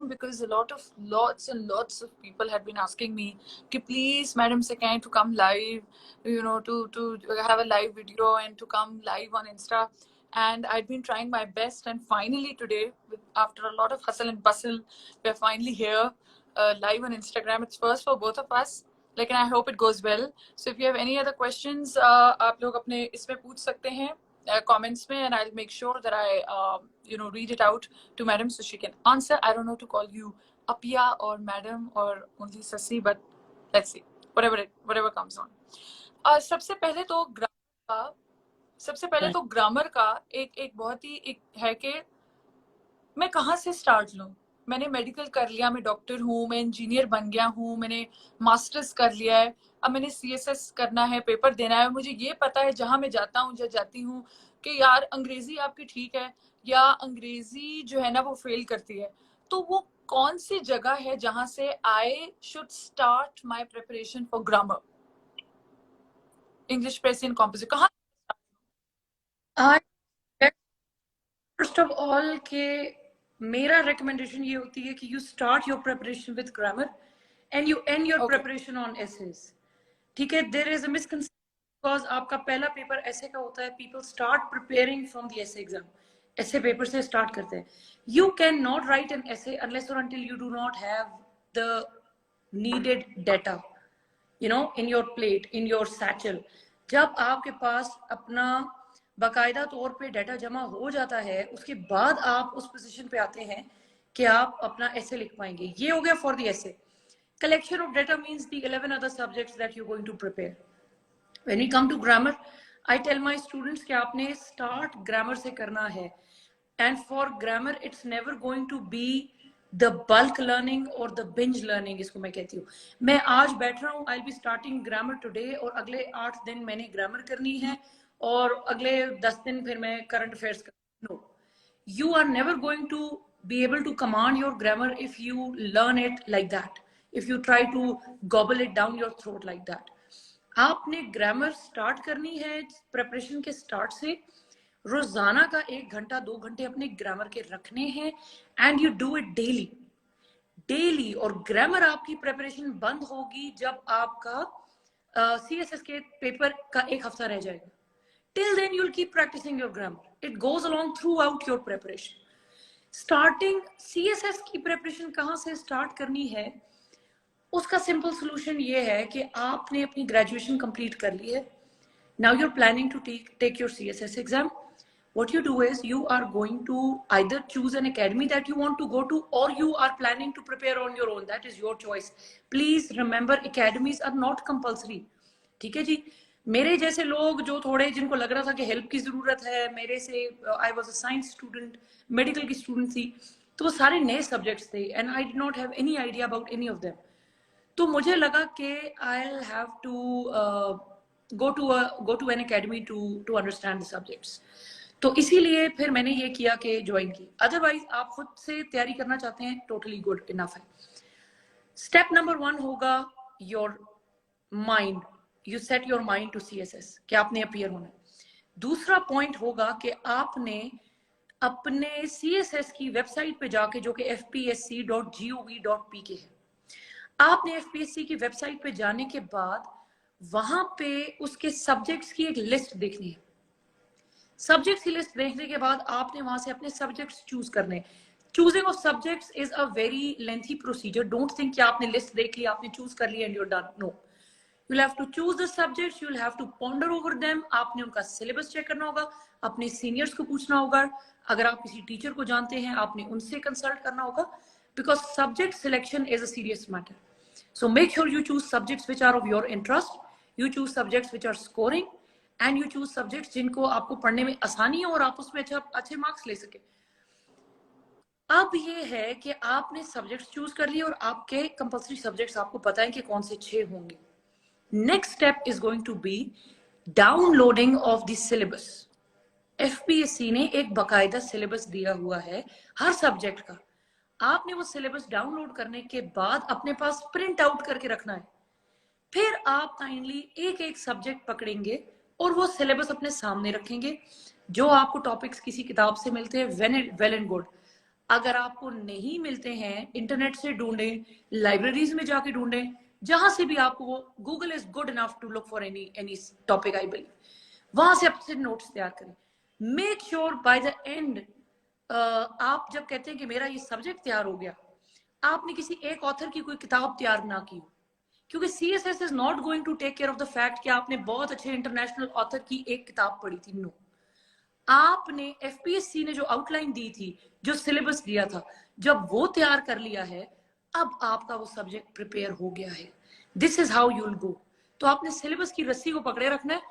because lots and lots of people had been asking me कि please Madam Sekine to come live, to have a live video and to come live on Insta. And I'd been trying my best, and finally today, after a lot of hustle and bustle, we're finally here live on Instagram. It's first for both of us. लेकिन I hope it goes well. So if you have any other questions, आप लोग अपने इसमें पूछ सकते हैं comments में, and I'll make sure that I read it out to Madam so she can answer. I don't know to call you Apia or Madam or only Sasi, but let's see. Whatever comes on. सबसे पहले तो grammar का एक बहुत ही एक है कि मैं कहाँ से स्टार्ट लूँ. मैंने मेडिकल कर लिया, मैं डॉक्टर हूँ, मैं इंजीनियर बन गया हूँ, मैंने मास्टर्स कर लिया है, अब मैंने CSS करना है, पेपर देना है. मुझे ये पता है जहाँ मैं जाता हूँ या जाती हूँ कि यार अंग्रेजी आपकी ठीक है या अंग्रेजी जो है ना वो फेल करती है. तो वो कौन सी जगह है जहाँ से I should start my preparation for grammar, English precis composition, कहाँ? फर्स्ट ऑफ ऑल के मेरा रिकमेंडेशन ये होती है कि you start your preparation with grammar and you end your preparation on essays. ठीक है, there is a misconception because आपका पहला पेपर ऐसे का होता है. People start preparing from the essay exam, essay paper से स्टार्ट करते हैं. You can not write an essay unless और until you do not have the needed data in your plate, in your satchel. जब आपके पास अपना बाकायदा तौर पे डाटा जमा हो जाता है, उसके बाद आप उस पोजीशन पे आते हैं कि आप अपना ऐसे लिख पाएंगे. ये हो गया फॉर द ऐसे. collection of data means the 11 other subjects that you're going to prepare. When we come to grammar, I tell my students कि आपने start grammar से करना है. And for grammar, it's never going to be the bulk learning or the binge learning. इसको मैं कहती हूँ. मैं आज बैठ रहा हूँ, I'll be starting grammar today, और अगले 8 दिन मैंने grammar करनी है, और अगले 10 दिन फिर मैं current affairs करनी. No, you are never going to be able to command your grammar if you learn it like that. If you try to gobble it down your throat like that. आपने grammar start करनी है preparation के start से. रोजाना का 1 घंटा 2 घंटे अपने ग्रामर के रखने हैं, and you do it daily. और ग्रामर आपकी प्रिपरेशन बंद होगी जब आपका CSS के पेपर का 1 हफ्ता रह जाएगा. Till then you'll keep practicing your grammar. It goes along throughout your preparation. Starting CSS की प्रिपरेशन कहाँ से स्टार्ट करनी है, उसका सिंपल सोल्यूशन ये है कि आपने अपनी ग्रेजुएशन कंप्लीट कर ली है. Now you are planning to take your CSS exam. what you do is you are going to either choose an academy that you want to go to, or you are planning to prepare on your own. That is your choice. Please remember, academies are not compulsory. ठीक है जी. मेरे जैसे लोग जो थोड़े जिनको लग रहा था कि हेल्प की जरूरत है, मेरे से I was a science student, medical की स्टूडेंट थी, तो वो सारे नए सब्जेक्ट्स थे and I did not have any idea about any of them. तो मुझे लगा कि I will have to go to an academy to understand the subjects. तो इसीलिए फिर मैंने ये किया कि ज्वाइन की. अदरवाइज आप खुद से तैयारी करना चाहते हैं, टोटली गुड इनफ है. स्टेप नंबर 1 होगा your mind. You set your mind to CSS कि आपने अपीयर होना है. दूसरा पॉइंट होगा कि आपने अपने CSS की वेबसाइट पे जाके, जो कि fpsc.gov.pk है, आपने FPSC की वेबसाइट पे जाने के बाद वहां पे उसके सब्जेक्ट्स की एक लिस्ट देखनी है. सब्जेक्ट्स की लिस्ट देखने के बाद आपने वहां से अपने सब्जेक्ट्स चूज करने. Choosing of subjects is a very lengthy procedure. Don't think कि आपने लिस्ट देख ली, आपने चूज कर लिया and you are done. No, you'll have to choose the subjects, you'll have to ponder over them. आपने उनका सिलेबस चेक करना होगा, अपने सीनियर्स को पूछना होगा, अगर आप किसी टीचर को जानते हैं आपने उनसे कंसल्ट करना होगा, because subject selection is a serious matter. So make sure you choose subjects which are of your interest, you choose subjects which are scoring, and you choose subjects जिनको आपको पढ़ने में आसानी है और आप उसमें अच्छे मार्क्स ले सके. अब ये है कि आपने सब्जेक्ट्स चूज कर लिए और आपके कंपल्सरी सब्जेक्ट्स आपको पता है कि कौन से 6 होंगे. Next step is going to be downloading of the syllabus. FPSC ने एक बकायदा सिलेबस दिया हुआ है हर सब्जेक्ट का. आपने वो सिलेबस डाउनलोड करने के बाद अपने पास प्रिंट आउट करके रखना है. फिर आप काइंडली एक एक सब्जेक्ट पकड़ेंगे और वो सिलेबस अपने सामने रखेंगे. जो आपको टॉपिक्स किसी किताब से मिलते हैं, वेल एंड गुड. अगर आपको नहीं मिलते हैं, इंटरनेट से ढूंढें, लाइब्रेरीज में जाके ढूंढें, जहां से भी आपको वो, Google is good enough to look for any topic I believe, वहां से आपसे नोट्स तैयार करें। Make sure by the end, आप जब कहते हैं कि मेरा ये सब्जेक्ट तैयार हो गया, आपने किसी एक ऑथर की कोई किताब तैयार ना की हो, क्योंकि CSS is not going to take care of the fact कि आपने बहुत अच्छे इंटरनेशनल ऑथर की एक किताब पढ़ी थी। नो, आपने FPSC ने जो आउटलाइन दी थी, जो सिलेबस दिया था, जब वो तैयार कर लिया है, अब आपका वो सब्जेक्ट प्रिपेयर हो गया है। This is how you will go. तो आपने सिलेबस की रस्सी को पकड़े रखना है